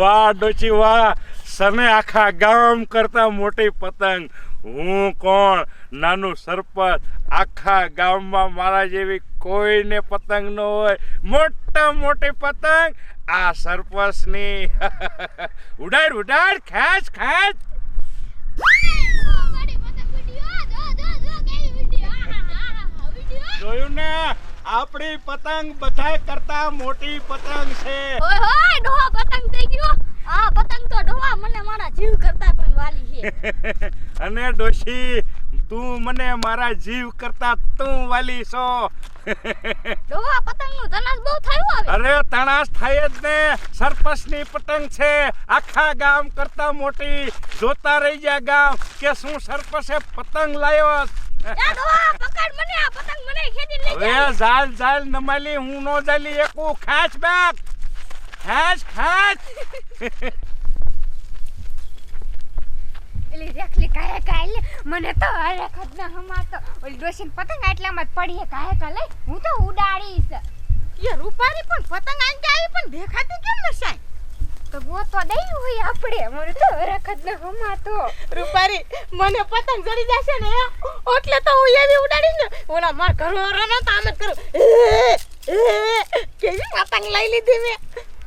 વાહ ડોશી વાહ, સને આખા ગામ કરતા મોટી પતંગ. હું કોણ? નાનું સરપંચ. આખા ગામમાં મારા જેવી કોઈને પતંગ ન હોય. મોટા મોટી પતંગ આ સરપંચની. ઉડાડ ઉડાડ, ખેંચ ખેંચ. જોયું ને, આપણી પતંગ બધાય કરતા મોટી પતંગ છે. ઓય હોય ડોહા પતંગ થઈ ગયો. આ પતંગ તો ડોહા મને મારા જીવ કરતા પણ વાલી છે. અને ડોશી, તું મને મારા જીવ કરતા તું વાલી છો. ડોહા પતંગનું તનાસ બહુ થયું આવે. અરે તણાસ થાય જ ને. સરપંચની પતંગ છે, આખા ગામ કરતા મોટી. જોતા રહી ગયા ગામ કે શું સરપંચે પતંગ લાવ્યો. એ ડોહા પકડ મને, આ પતંગ મને ખેંચી લઈ હવે જાય. ઝાલ ઝાલ નમાલી, હું નો ઝાલી એકું. ખેંચ બેક, ખેંચ ખેંચ. એલી રેખલી કાય કાય મને તો અરે ખદના હમાતો ઓલી ડોશીન પતંગ આટલામાં જ પડી કાય કા લઈ હું તો ઉડાડીશ. એ રૂપારી પણ પતંગ આંકે આવી પણ દેખાતી કેમ નશાય? તો ગો તો દઈ હોય આપણે. મને તો અરે ખદના હમાતો. રૂપારી મને પતંગ જડી જશે ને એટલે તો હું એવી ઉડાડીશ ને ઓલા માર ઘરવાળાનો તો આમ જ કરું. કેવી પતંગ લઈ લીધી મેં.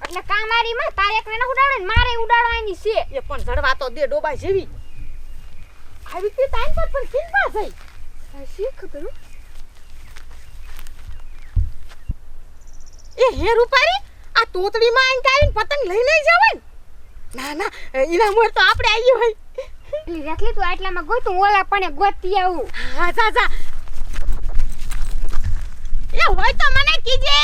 એટલે કામારી માં તારે એકને ન ઉડાડે ને મારે ઉડાડવાની છે. એ પણ જડવા તો દે ડોબા જેવી. આવી તે ટાઈમ પર પણ કિંમા થઈ. આ શી ખબર? એ હે રૂપારી, આ તોતડીમાં આઈને આવીને પતંગ લઈને જવાય. ના ના, ઈના મોર તો આપણે આવી હોય. એલી રેખલી તું આટલામાં ગોઈ તું ઓલા પણ ગોતી આવું. હા જા જા. એ હોય તો મને કીજે.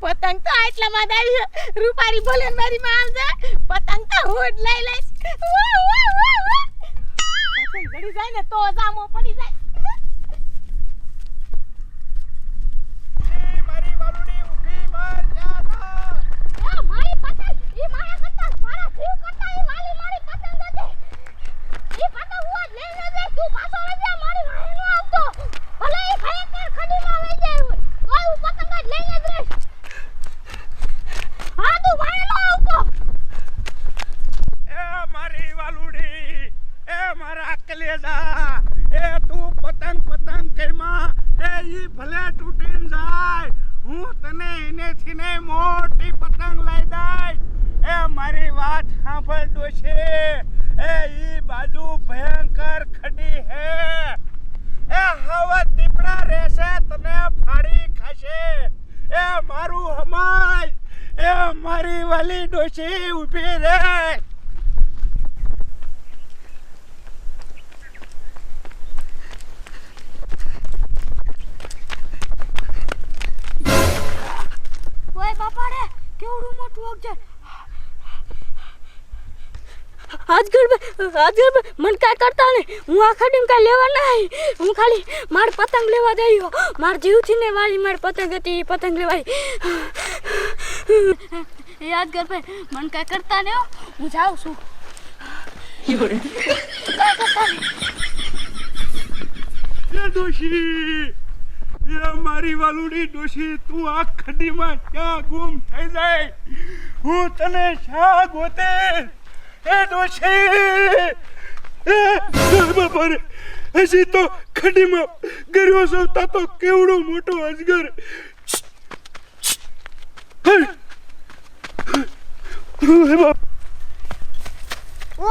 પતંગ તો આટલામાં જ આવી છે. રૂપારી બોલે મારી માં આમ છે. પતંગ તો હું જ લઈ લઈશ. વાહ વાહ વાહ વાહ. પતંગ જડી જાય ને તો જામો પડી જાય. મારી વાલુડી ઊભી માર જાના. એ મારી પતંગ ઈ મારા કરતા મારા જીવ કરતા ઈ વાલી મારી પતંગ હતી. ઈ પતંગ હું જ લઈને જાય. તું પાછો લઈ જા, મારી વાહે નો આવતો. ભલે ઈ ખરેખર ખડીમાં વઈ જાય હોય તોય હું પતંગ જ લઈને જ રહીશ. હા તું વાહે નો આવતો. એ મારી વાલુડી, એ મારા કલેજા, એ તું પતંગ પતંગ કઈમાં. એ ઈ ભલે તૂટીને જાય, હું તને એનેથી ને મોટી પતંગ લઈ દઈશ. એ મારી વાત સાંભળ ડોશી, એ ઈ બાજુ ભયંકર ખડી હે. એ હવે દીપડા રહેશે તને ફાડી ખાશે. એ મારું હમાય, એ મારી વાલી ડોશી ઊભી રહે. ઓય બાપા રે કેવડું મોટું અગજર. આજગર મન કાય કરતા ને હું આ ખડીમ કાય લેવા નહીં. હું ખાલી માર પતંગ લેવા જઈયો. માર જીવથી ને વાલી માર પતંગ હતી પતંગ લેવાય. યાદગર ભાઈ મન કાય કરતા ને હું જાઉં છું. એ ડોશી, એ મારી વાલુડી ડોશી, તું આ ખડીમાં ક્યાં ગુમ થઈ જાય? હું તને શા ગોતે? એ ડોશી, એ બાપા રે, હજી તો ખડીમાં ગર્યો સૌતા તો કેવડો મોટો અજગર.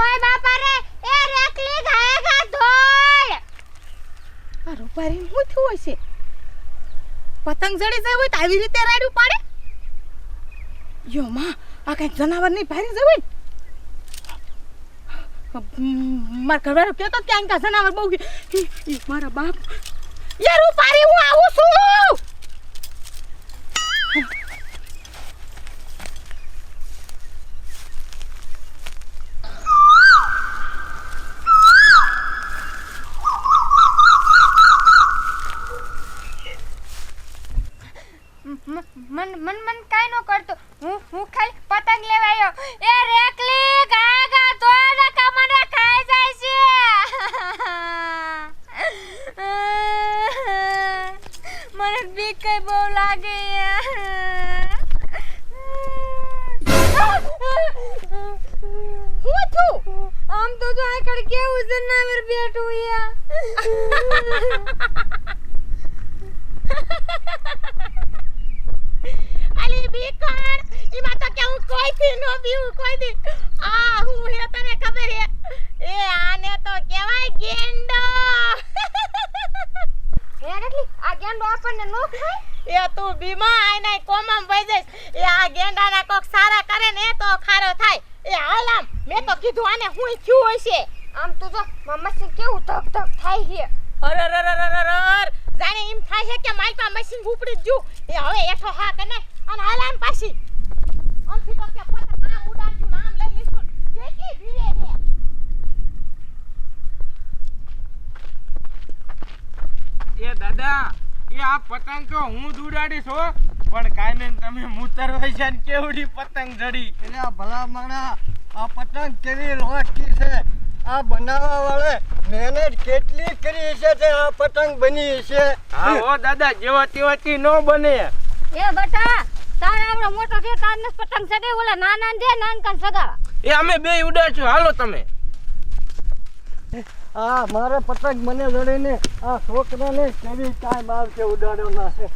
ઓય બાપા રે એ રેકલી ગાય ગા ધોય. આ રૂપારી હું થયું હશે? પતંગ જડી જાય હોય તો આવી રીતે રાડ્યું પાડે? યો માં, આ કઈ જનાવર નહીં ભારી જવાય. માર ઘરવાળો કહેતો ક્યાં કા જનાવર બહુ મારા બાપ. યાર રૂપારી હું આવું છું. મન કાઈ નો કરતો. હું ખાલી પતંગ લેવા આવ્યો. એ રેકલી ગા ગા તો ને કમને ખાઈ જાય છે. મને બીક કઈ બહુ લાગે. હું છું આમ તો જો આકડ કેવું જનાવર બેઠું યા અલી બીકણ ઈમાં તો કે હું કોઈથી નો બીવું કોઈ દી આ હું હે તને ખબર હે એ આને તો કહેવાય ગેંડો હે રટલી આ ગેંડો આપણને નો ખાય એ તું બીમા આઈને કોમમ વઈ જઈશ એ આ ગેંડાના કોક સારા કરે ને તો ખારો થાય એ હાલ આમ મેં તો કીધું આને હું થયું હશે આમ તો જો મમ્મા કેવું ધક ધક થાય છે અરરરરરરર જાણે એમ થાય છે કે માલપા મશીન ઉપડી જ ગયું એ હવે એઠો હા કે નહીં અને હાલ આમ પાછી આમથી તો કે પતંગ આમ ઉડાડશું ને આમ લઈ લીશું કેટલી ભીરે છે એ દાદા એ આ પતંગ તો હું જ ઉડાડીશ હો પણ કાઈ નહીં તમે મૂતર હોય છે ને કેવડી પતંગ જડી એટલે આ ભલા માણા આ પતંગ કેવી લોટકી છે આ બનાવવા વાળે મહેનત કેટલી કરી છે તે આ પતંગ બની છે હા હો દાદા જેવા તેવાથી નો બને એ બટા તારે આવડો મોટો છે તારને પતંગ સગે ઓલા નાના ને દે નાનકન સગાવા એ અમે બે ઉડાડશું હાલો તમે આ મારે પતંગ મને જડીને આ છોકરાને કેવી ટાઈમ આવશે ઉડાડવાના છે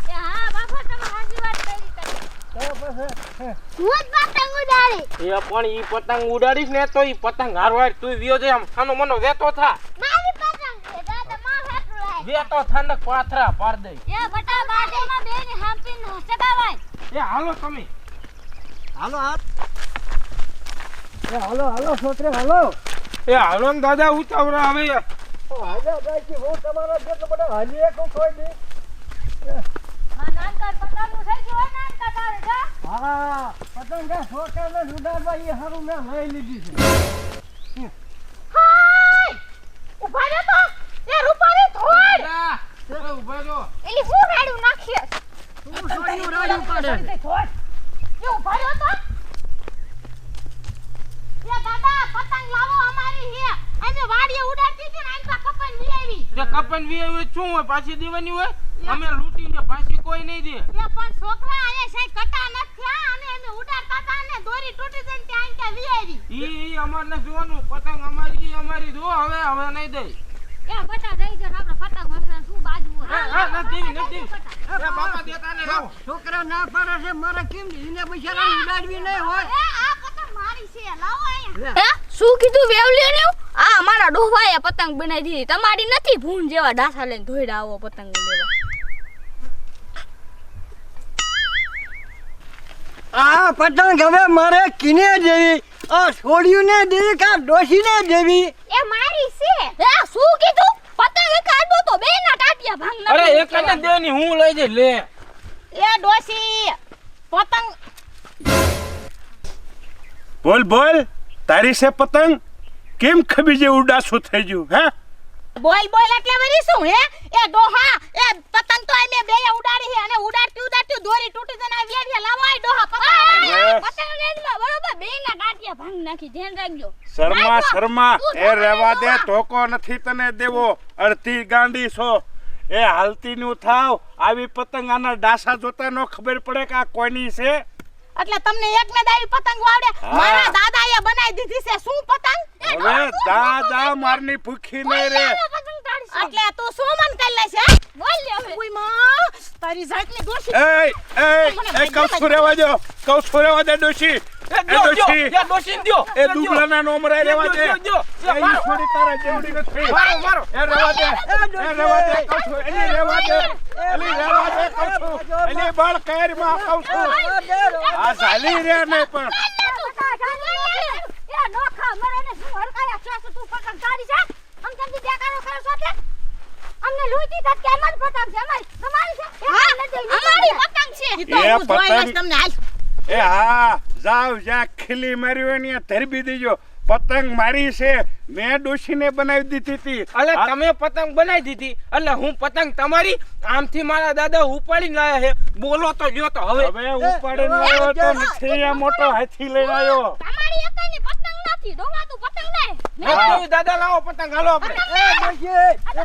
એ હા બાપા તમે સાચી વાત કરી તમે તો પછી હું જ પતંગ ઉડાડી એ પણ ઈ પતંગ ઉડાડીશ ને તો ઈ પતંગ હારવાર તું વિયો છે આમ ખાનો મનો વેતો થા મારી પતંગ છે દાદા માં હેઠું લાય વેતો ઠંડક પાથરા પાર દઈ એ બટા બાજુમાં બેની હાંપીન સગાવાય એ હાલો તમે હાલો હાલો છોકરે હાલો એ હાલો ને દાદા ઉતાવળા હવે હાલો દાઈજી હું તમારા જેટલો બધો હાલી એકું કોઈ દી માં નાનકન પતંગ નું થઈ ગયું હોય નાનકા તારે જા હા પતંગ આ છોકરાને ઉડાડવા એ હારું મેં લઈ લીધી છે હાય ઉભા રહો તો એ રૂપાલી થોડ દાદા એ ઉભા રહો એલી હું રાડું નાખીએ તું સોડિયું રાડ્યું પડે થોડ એ ઉભા રહો તો એ દાદા પતંગ લાવો અમારી હે અમે વાડીએ ઉડાડતી હતી ને આંકા કપન લઈ આવી તે કપન વી હોય શું હોય પાછી દેવાની હોય અમે લૂટી છે પાછી કોઈ નહીં દે એ પણ છોકરા આયા છે કટા ન થયા અને અમે ઉડાડતા હતા ને દોરી તૂટી જઈને ત્યાં આંકા લઈ આવી ઈ અમારને જોવાનું પતંગ અમારી દો હવે નહીં દે એ બટા દઈ જો આપણે પતંગ મસરા શું બાજુ નથી એ બાપા દેતા ને લાવો છોકરા ના પાડે છે મારે કેમ એને બિચારા ઉડાડવી નહીં હોય એ આ પતંગ મારી છે લાવો અહીંયા હે શું કીધું વેવલ્યો આ અમારા ડોભાએ પતંગ બનાવી દીધી તમારી નથી ભૂન જેવા ડાસા લઈને ધોઈડા આવો પતંગ લેવા આ પતંગ હવે મારે કિને જેવી આ છોડ્યું ને દેવી કા ડોશીને જેવી એ મારી છે હે શું કીધું પતંગ કાઢો તો બેના ટાટિયા ભાંગ અરે એક જ દેવાની હું લઈ જઈ લે એ ડોસી પતંગ બોલ તારી છે પતંગ કેમ ખબી જે ઉડાસું થઈ ગયું હે બોલ એટલે વરી શું હે એ ડોહા એ પતંગ તો અમે બે ઉડાડી છે અને ઉડાડતી દોરી તૂટી જઈને આ વેડિયા લાવો આ ડોહા પતંગ રેન્જમાં બરોબર બેના ટાટિયા ભાંગ નાખી ધ્યાન રાખજો શર્મા એ રહેવા દે ધોકો નથી તને દેવો અડધી ગાંડી છો એ હાલતી નું થાવ આવી પતંગ આના ડાસા જોતા નો ખબર પડે કે આ કોઈની છે એટલે તમને એકને જ આવી પતંગ આવડે મારા દાદાએ બનાવી દીધી છે શું પતંગ હવે જા મારની ભૂખી નહીં રે એટલે તું શું મન કરી લેશે બોલ લે હવે ઓય માં તારી જાતની ડોશી એ કૌસુ રેવા દે ડોશી એ દુબળાના નો મરાય રેવા દે એ ઈશ્વરી તારા જેવડી નથી મારો એ રેવા દે કૌસુ એની રેવા દે કૌસુ એની બાળ કૈર માં કૌસુ આ ઝાલી રે નહીં પણ એ નોખા મરેને શું હરકાયા છે તું પતંગ કાઢી છે અમ તમને દેખાડો કરો છો તે અમને લૂટી તક કે મન પતંગ છે તમારી છે અમારી પતંગ છે ઈ તો હું જોઈ લઈશ તમને હાલ એ હા જાવ જ્યાં ખીલી મારી હોય ને ધરબી દેજો પતંગ મારી છે મેં ડોશીને બનાવી દીધી હતી અલે તમે પતંગ બનાવી દીધી એટલે હું પતંગ તમારી આમથી મારા દાદા ઉપાડીને લાયા છે બોલો તો જો તો હવે ઉપાડીને લાવ્યો તો નથી આ મોટો હાથી લઈને આવ્યો તમારી એકની પતંગ નથી ડોવા તું પતંગ લે નથી દાદા લાવો પતંગ હાલો આપણે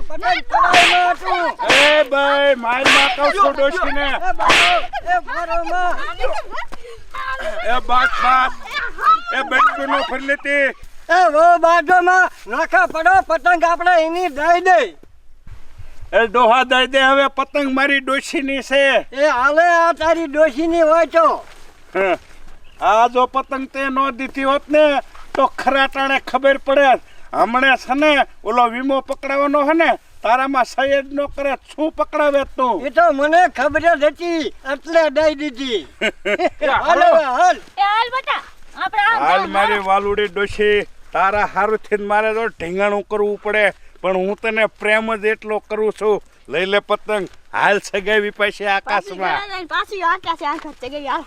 પતંગ કરાયો તું એ ભાઈ માર માં કહું છું ડોશીને એ મારો માં એ બાત એ બેટકું નો ફરી લેતી એ વો બાજુમાં નાખા પડો પતંગ આપણે એની દઈ દે. એ ડોહા દઈ દે હવે પતંગ મારી ડોશીની છે એ હાલે આ તારી ડોશીની હોય તો. હં. આ જો પતંગ તે નો દીધી હોત ને તો ખરા ટાણે ખબર પડે હમણે છે ને ઓલો વીમો પકડાવાનો હે ને તારામાં સૈયદ નો કરે શું પકડાવે તું એ તો મને ખબર જ હતી એટલે દઈ દીધી. હાલ હવે, હાલ. એ હાલ બેટા આપણે આમ હાલ જાઓ, મારી વાલુડી ડોશી તારા હારુંથી મારે તો ઢીંગાણું કરવું પડે પણ હું તને પ્રેમ જ એટલો કરું છું લઈ લે પતંગ હાલ સગાવી પાસે પાછી આકાશમાં ઘરે જઈને પાછી આકાશે આકાશ જગ્યાએ હાલ